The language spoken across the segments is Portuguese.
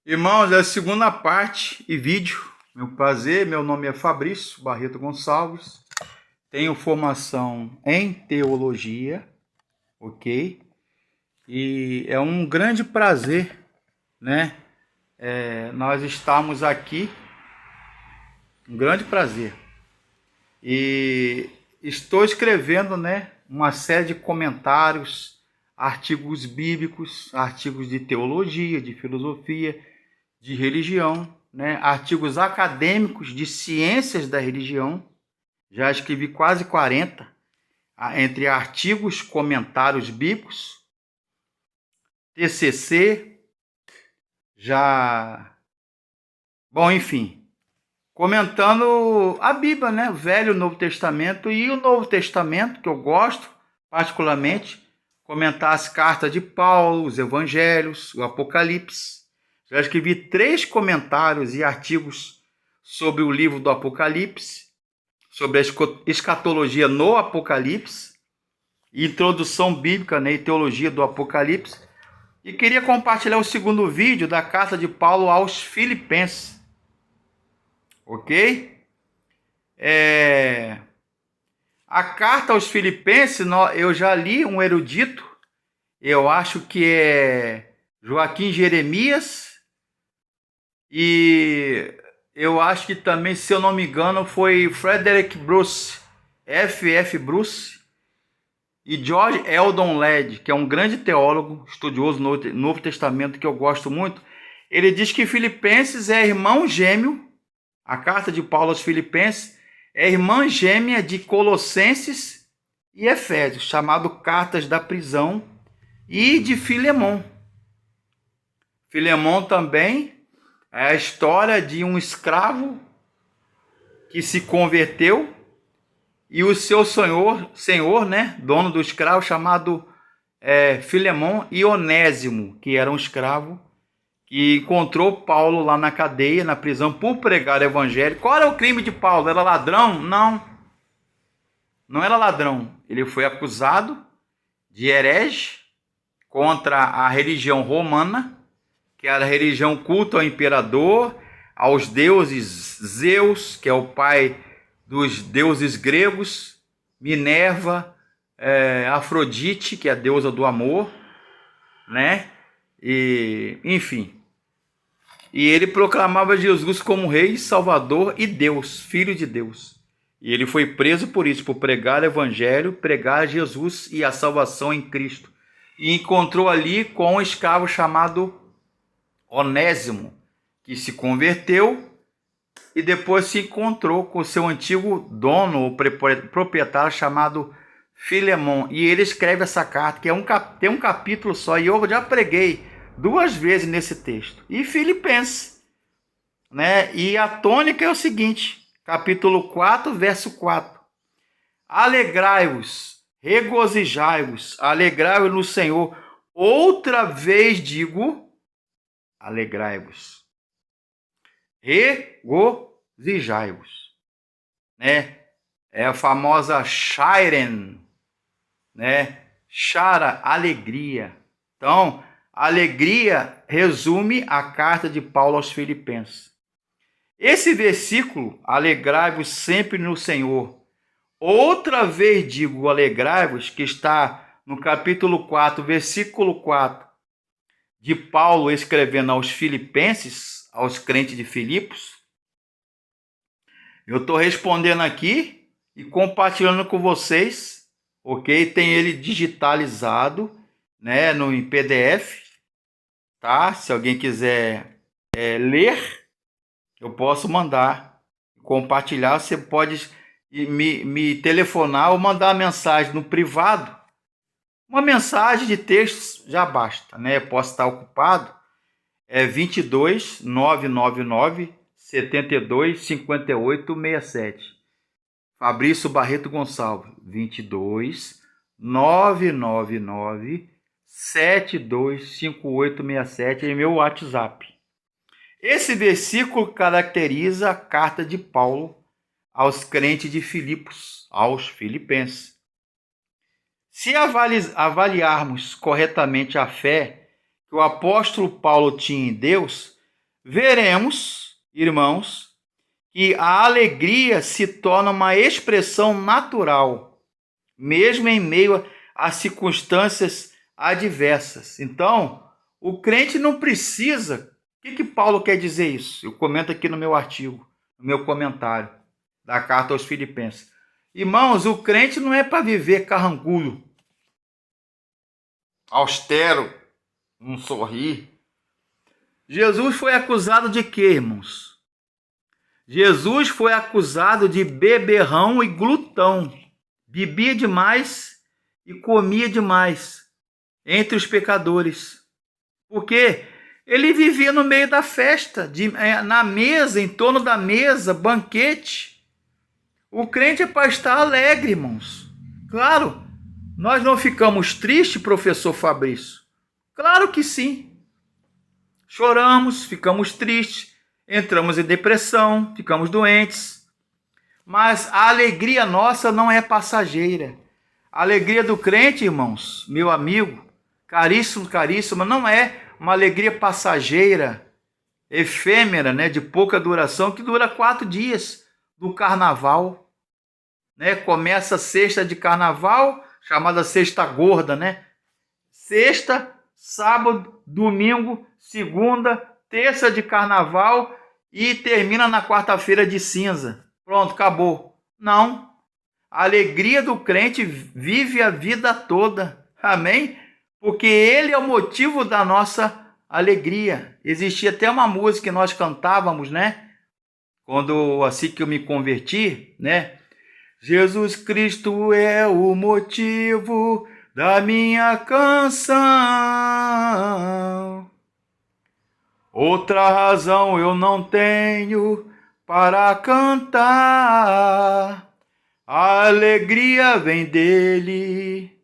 Irmãos, é a segunda parte e vídeo. Meu prazer, meu nome é Fabrício Barreto Gonçalves. Tenho formação em teologia, ok? E é um grande prazer, né? Nós estamos aqui, um grande prazer. E estou escrevendo, né? Uma série de comentários, artigos bíblicos, artigos de teologia, de filosofia, de religião, né? Artigos acadêmicos de ciências da religião. Já escrevi quase 40, entre artigos, comentários bíblicos, TCC, já... Bom, enfim, comentando a Bíblia, né? O Velho e o Novo Testamento e o Novo Testamento, que eu gosto particularmente, comentar as cartas de Paulo, os evangelhos, o Apocalipse. Já escrevi 3 comentários e artigos sobre o livro do Apocalipse, sobre a escatologia no Apocalipse, introdução bíblica, né, e teologia do Apocalipse. E queria compartilhar o segundo vídeo da carta de Paulo aos Filipenses. Ok? A carta aos Filipenses, eu já li um erudito, eu acho que é Joaquim Jeremias, e eu acho que também, se eu não me engano, foi Frederick Bruce, F.F. Bruce, e George Eldon Ladd, que é um grande teólogo, estudioso do Novo Testamento, que eu gosto muito. Ele diz que Filipenses é irmão gêmeo, a carta de Paulo aos Filipenses é irmã gêmea de Colossenses e Efésios, chamado Cartas da Prisão, e de Filemon. Filemon também é a história de um escravo que se converteu e o seu senhor, né, dono do escravo, chamado Filemon, e Onésimo, que era um escravo, que encontrou Paulo lá na cadeia, na prisão, por pregar o evangelho. Qual era o crime de Paulo? Era ladrão? Não era ladrão. Ele foi acusado de herege contra a religião romana, que era a religião culto ao imperador, aos deuses Zeus, que é o pai dos deuses gregos, Minerva, Afrodite, que é a deusa do amor, né? E, enfim. E ele proclamava Jesus como rei, salvador e Deus, filho de Deus. E ele foi preso por isso, por pregar o evangelho, pregar Jesus e a salvação em Cristo. E encontrou ali com um escravo chamado Onésimo, que se converteu e depois se encontrou com seu antigo dono, o proprietário, chamado Filemon. E ele escreve essa carta, que tem um capítulo só, e eu já preguei 2 vezes nesse texto. E Filipenses, né? E a tônica é o seguinte, capítulo 4, verso 4. Alegrai-vos, regozijai-vos, alegrai-vos no Senhor. Outra vez digo, alegrai-vos, regozijai-vos, né? É a famosa Shairen, né? Shara, alegria. Então, alegria resume a carta de Paulo aos Filipenses. Esse versículo, alegrai-vos sempre no Senhor. Outra vez digo, alegrai-vos, que está no capítulo 4, versículo 4, de Paulo escrevendo aos Filipenses, aos crentes de Filipos. Eu estou respondendo aqui e compartilhando com vocês, ok? Tem ele digitalizado, né, em PDF, tá? Se alguém quiser ler, eu posso mandar, compartilhar. Você pode me telefonar ou mandar uma mensagem no privado. Uma mensagem de texto já basta, né? Eu posso estar ocupado. 22 999 72 58 67. Fabrício Barreto Gonçalves. 22 999 72 58 67 é meu WhatsApp. Esse versículo caracteriza a carta de Paulo aos crentes de Filipos, aos filipenses. Se avaliarmos corretamente a fé que o apóstolo Paulo tinha em Deus, veremos, irmãos, que a alegria se torna uma expressão natural, mesmo em meio a circunstâncias adversas. Então, o crente não precisa. O que Paulo quer dizer isso? Eu comento aqui no meu artigo, no meu comentário da carta aos Filipenses. Irmãos, o crente não é para viver carrancudo, austero, não sorrir. Jesus foi acusado de quê, irmãos? Jesus foi acusado de beberrão e glutão. Bebia demais e comia demais entre os pecadores. Porque ele vivia no meio da festa, na mesa, em torno da mesa, banquete. O crente é para estar alegre, irmãos. Claro, nós não ficamos tristes, professor Fabrício. Claro que sim. Choramos, ficamos tristes, entramos em depressão, ficamos doentes. Mas a alegria nossa não é passageira. A alegria do crente, irmãos, meu amigo, caríssimo, caríssima, não é uma alegria passageira, efêmera, né, de pouca duração, que dura 4 dias do carnaval. Né? Começa a sexta de carnaval, chamada sexta gorda, né? Sexta, sábado, domingo, segunda, terça de carnaval e termina na quarta-feira de cinza. Pronto, acabou. Não. A alegria do crente vive a vida toda. Amém? Porque ele é o motivo da nossa alegria. Existia até uma música que nós cantávamos, né? Quando assim que eu me converti, né? Jesus Cristo é o motivo da minha canção. Outra razão eu não tenho para cantar. A alegria vem dele.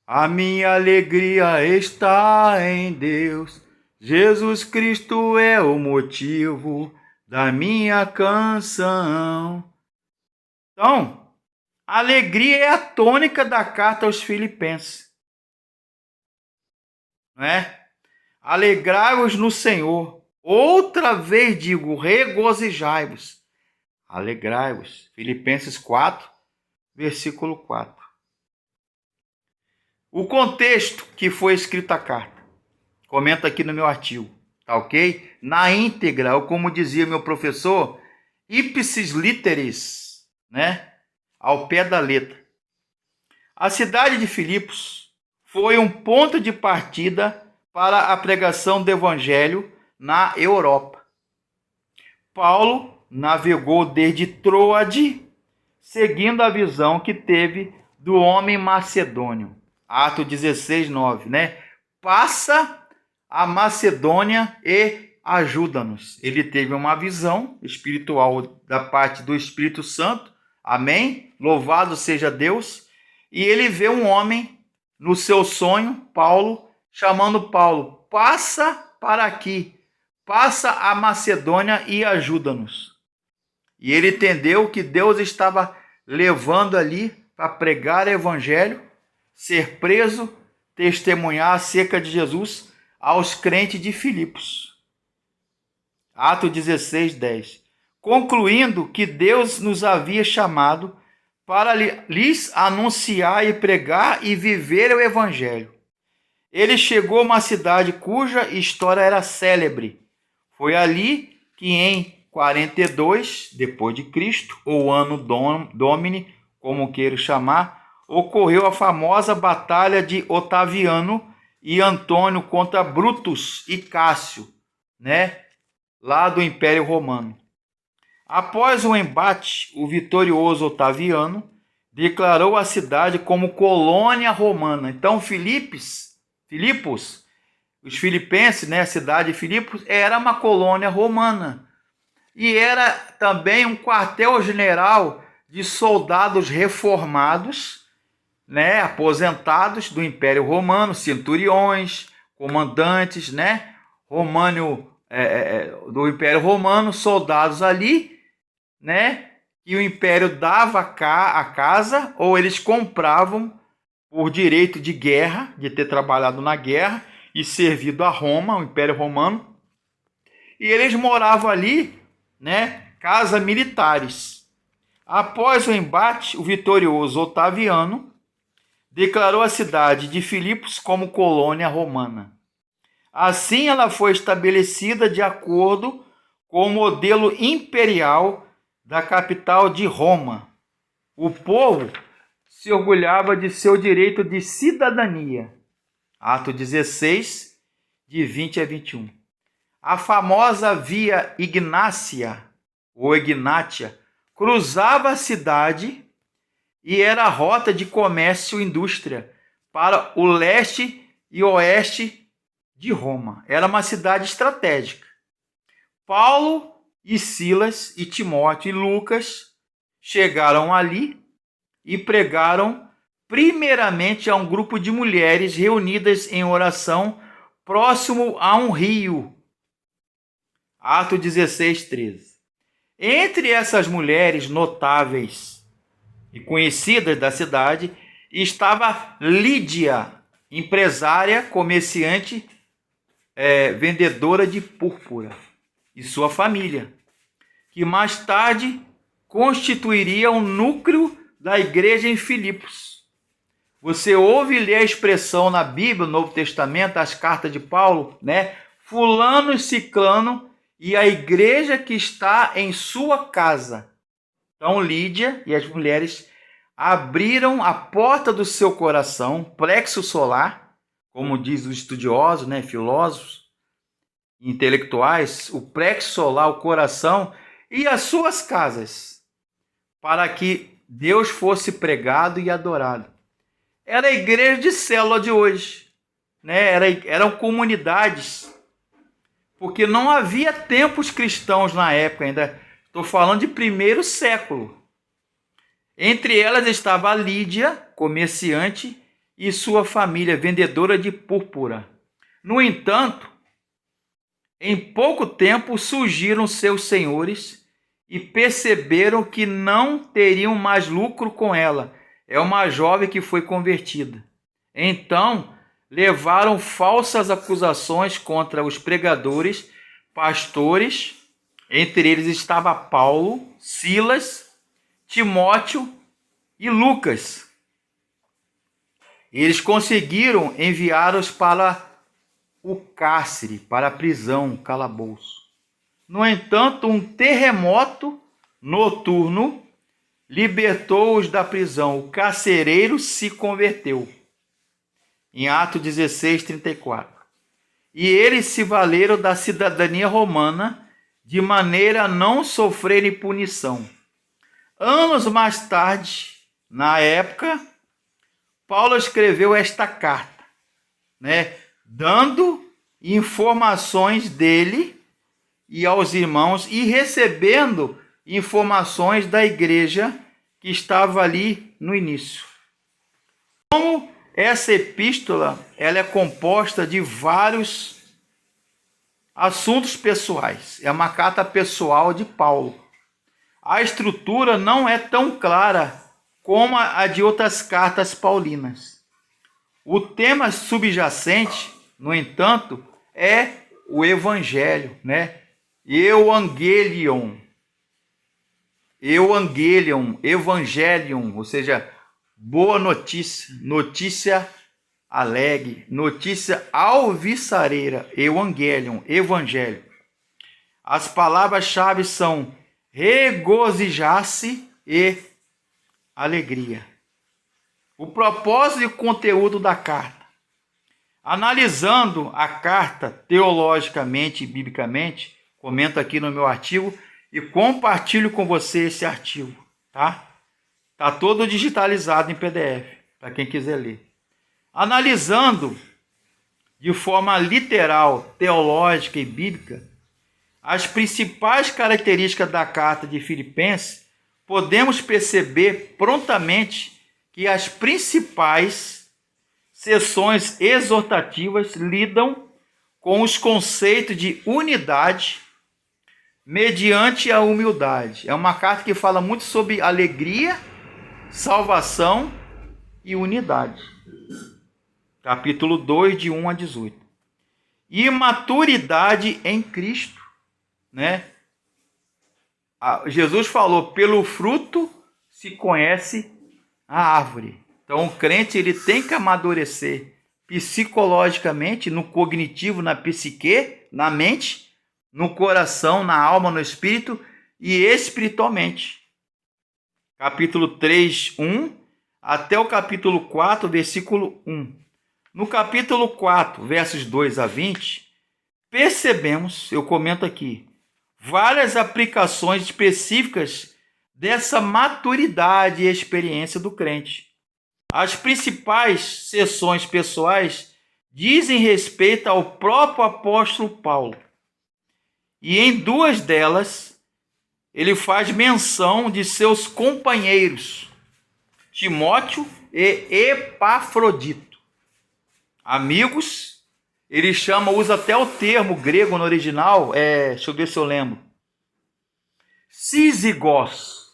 A minha alegria está em Deus. Jesus Cristo é o motivo da minha canção. Então, a alegria é a tônica da carta aos Filipenses. Não é? Alegrai-vos no Senhor. Outra vez digo, regozijai-vos. Alegrai-vos. Filipenses 4, versículo 4. O contexto que foi escrita a carta. Comenta aqui no meu artigo. Tá ok? Na íntegra, ou como dizia meu professor, ipsis literis, né? Ao pé da letra. A cidade de Filipos foi um ponto de partida para a pregação do evangelho na Europa. Paulo navegou desde Troade, seguindo a visão que teve do homem macedônio. Atos 16, 9, né? Passa a Macedônia e ajuda-nos. Ele teve uma visão espiritual da parte do Espírito Santo. Amém? Louvado seja Deus. E ele vê um homem no seu sonho, Paulo, chamando Paulo, passa para aqui, passa a Macedônia e ajuda-nos. E ele entendeu que Deus estava levando ali para pregar o evangelho, ser preso, testemunhar acerca de Jesus aos crentes de Filipos. Atos 16, 10. Concluindo que Deus nos havia chamado para lhes anunciar e pregar e viver o evangelho. Ele chegou a uma cidade cuja história era célebre. Foi ali que em 42 depois de Cristo, ou ano Domini, como queira chamar, ocorreu a famosa batalha de Otaviano e Antônio contra Brutus e Cássio, né? Lá do Império Romano. Após o embate, o vitorioso Otaviano declarou a cidade como colônia romana. Então, Filipos, os filipenses, né, a cidade de Filipos, era uma colônia romana. E era também um quartel-general de soldados reformados, né, aposentados do Império Romano, centuriões, comandantes, né, do Império Romano, soldados ali, né, que o Império dava a casa, ou eles compravam por direito de guerra, de ter trabalhado na guerra e servido a Roma, o Império Romano. e eles moravam ali, né, casas militares. Após o embate, o vitorioso Otaviano declarou a cidade de Filipos como colônia romana. Assim, ela foi estabelecida de acordo com o modelo imperial da capital de Roma. O povo se orgulhava de seu direito de cidadania. Atos 16, de 20 a 21. A famosa Via Ignácia, ou Ignátia, cruzava a cidade e era a rota de comércio e indústria para o leste e oeste de Roma. Era uma cidade estratégica. Paulo e Silas e Timóteo e Lucas chegaram ali e pregaram primeiramente a um grupo de mulheres reunidas em oração próximo a um rio. Atos 16, 13. Entre essas mulheres notáveis e conhecidas da cidade estava Lídia, empresária, comerciante, vendedora de púrpura, e sua família, que mais tarde constituiria um núcleo da igreja em Filipos. Você ouve ler a expressão na Bíblia, no Novo Testamento, as cartas de Paulo, né? Fulano e ciclano e a igreja que está em sua casa. Então Lídia e as mulheres abriram a porta do seu coração, plexo solar, como diz os estudiosos, né, filósofos, intelectuais, o plexo solar, o coração e as suas casas, para que Deus fosse pregado e adorado. Era a igreja de célula de hoje, né? Eram comunidades, porque não havia templos cristãos na época ainda. Estou falando de primeiro século. Entre elas estava Lídia, comerciante, e sua família, vendedora de púrpura. No entanto, em pouco tempo surgiram seus senhores e perceberam que não teriam mais lucro com ela. É uma jovem que foi convertida. Então, levaram falsas acusações contra os pregadores, pastores. Entre eles estava Paulo, Silas, Timóteo e Lucas. Eles conseguiram enviá-los para o cárcere, para a prisão, calabouço. No entanto, um terremoto noturno libertou-os da prisão. O carcereiro se converteu. Em Atos 16, 34. E eles se valeram da cidadania romana de maneira a não sofrerem punição. Anos mais tarde, na época, Paulo escreveu esta carta, né, dando informações dele e aos irmãos e recebendo informações da igreja que estava ali no início. Como essa epístola ela é composta de vários assuntos pessoais, é uma carta pessoal de Paulo. A estrutura não é tão clara como a de outras cartas paulinas. O tema subjacente, no entanto, é o evangelho, né? Evangelion, ou seja, boa notícia, notícia alegre, notícia alvissareira, evangelho. As palavras-chave são regozijar-se e alegria. O propósito e o conteúdo da carta. Analisando a carta teologicamente e biblicamente, comento aqui no meu artigo e compartilho com você esse artigo, tá? Tá todo digitalizado em PDF, para quem quiser ler. Analisando de forma literal, teológica e bíblica, as principais características da carta de Filipenses, podemos perceber prontamente que as principais seções exortativas lidam com os conceitos de unidade mediante a humildade. É uma carta que fala muito sobre alegria, salvação e unidade. Capítulo 2, de 1 a 18. E maturidade em Cristo. né? Jesus falou, pelo fruto se conhece a árvore. Então o crente ele tem que amadurecer psicologicamente, no cognitivo, na psique, na mente, no coração, na alma, no espírito e espiritualmente. Capítulo 3, 1 até o capítulo 4, versículo 1. No capítulo 4, versos 2 a 20, percebemos, eu comento aqui, várias aplicações específicas dessa maturidade e experiência do crente. As principais seções pessoais dizem respeito ao próprio apóstolo Paulo. E em duas delas, ele faz menção de seus companheiros, Timóteo e Epafrodito. Amigos, ele usa até o termo grego no original, deixa eu ver se eu lembro. Sísigos,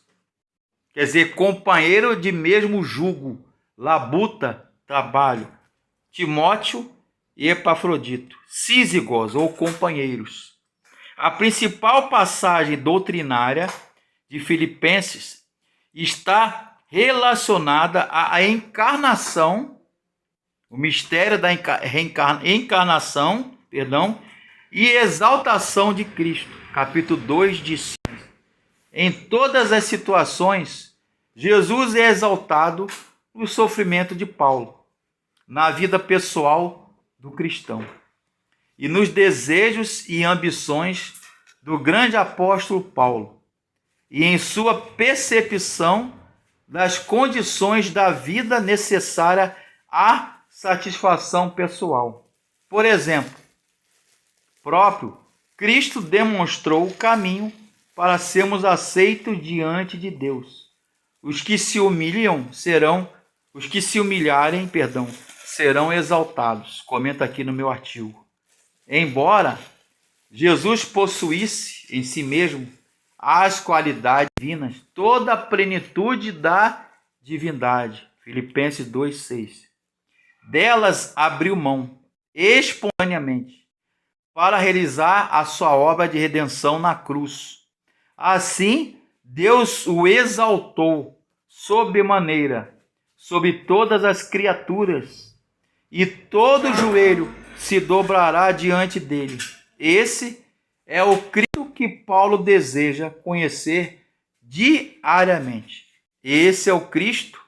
quer dizer, companheiro de mesmo jugo, labuta, trabalho. Timóteo e Epafrodito, sísigos ou companheiros. A principal passagem doutrinária de Filipenses está relacionada à encarnação, o mistério da encarnação, e exaltação de Cristo. Capítulo 2 diz: em todas as situações, Jesus é exaltado no sofrimento de Paulo, na vida pessoal do cristão e nos desejos e ambições do grande apóstolo Paulo e em sua percepção das condições da vida necessária à satisfação pessoal. Por exemplo, próprio Cristo demonstrou o caminho para sermos aceitos diante de Deus. Os que se humilharem, serão exaltados. Comenta aqui no meu artigo. Embora Jesus possuísse em si mesmo as qualidades divinas, toda a plenitude da divindade. Filipenses 2:6. Delas abriu mão espontaneamente para realizar a sua obra de redenção na cruz. Assim, Deus o exaltou sobremaneira sobre todas as criaturas, e todo joelho se dobrará diante dele. Esse é o Cristo que Paulo deseja conhecer diariamente. Esse é o Cristo,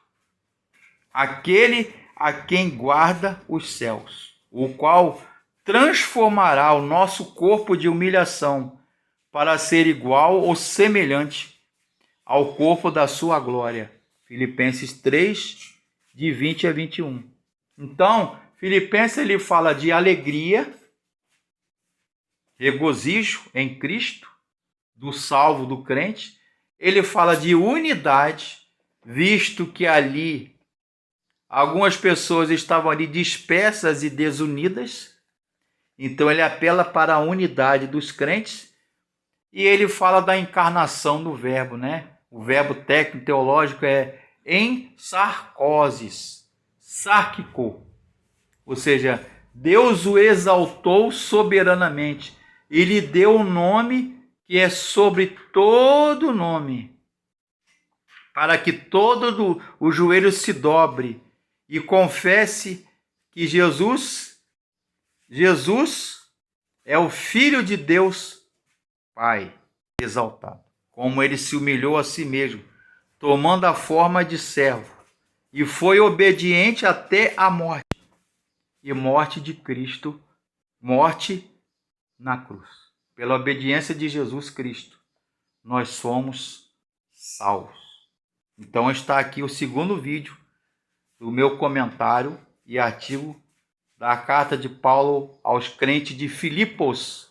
aquele a quem guarda os céus, o qual transformará o nosso corpo de humilhação para ser igual ou semelhante ao corpo da sua glória. Filipenses 3, de 20 a 21. Então, Filipenses ele fala de alegria, regozijo em Cristo, do salvo, do crente. Ele fala de unidade, visto que ali algumas pessoas estavam ali dispersas e desunidas. Então ele apela para a unidade dos crentes. E ele fala da encarnação do verbo, né? O verbo técnico teológico é em sarcoses, sárquico. Ou seja, Deus o exaltou soberanamente e lhe deu um nome que é sobre todo nome, para que todo o joelho se dobre e confesse que Jesus é o Filho de Deus Pai exaltado. Como ele se humilhou a si mesmo, tomando a forma de servo, e foi obediente até a morte, e morte de Cristo, morte na cruz. Pela obediência de Jesus Cristo, nós somos salvos. Então está aqui o segundo vídeo do meu comentário e artigo da carta de Paulo aos crentes de Filipos,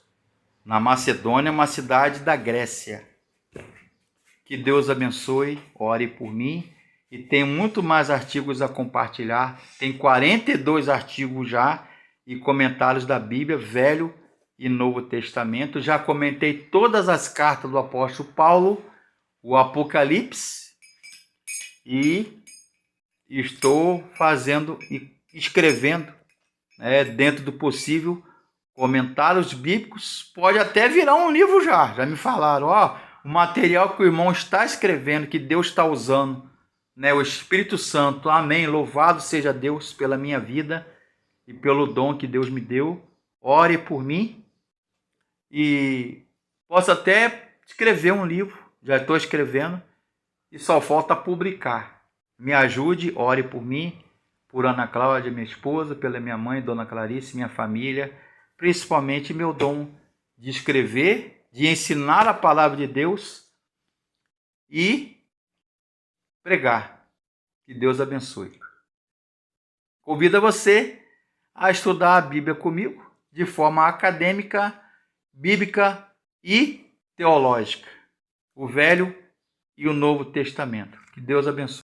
na Macedônia, uma cidade da Grécia. Que Deus abençoe, ore por mim. E tem muito mais artigos a compartilhar. Tem 42 artigos já e comentários da Bíblia, Velho e Novo Testamento. Já comentei todas as cartas do apóstolo Paulo, o Apocalipse, e estou fazendo e escrevendo, dentro do possível, comentários bíblicos, pode até virar um livro já me falaram, o material que o irmão está escrevendo, que Deus está usando, né, o Espírito Santo, amém, louvado seja Deus pela minha vida e pelo dom que Deus me deu, ore por mim, e posso até escrever um livro, já estou escrevendo, e só falta publicar. Me ajude, ore por mim, por Ana Cláudia, minha esposa, pela minha mãe, Dona Clarice, minha família, principalmente meu dom de escrever, de ensinar a palavra de Deus e pregar. Que Deus abençoe. Convido você a estudar a Bíblia comigo de forma acadêmica, bíblica e teológica. O Velho e o Novo Testamento. Que Deus abençoe.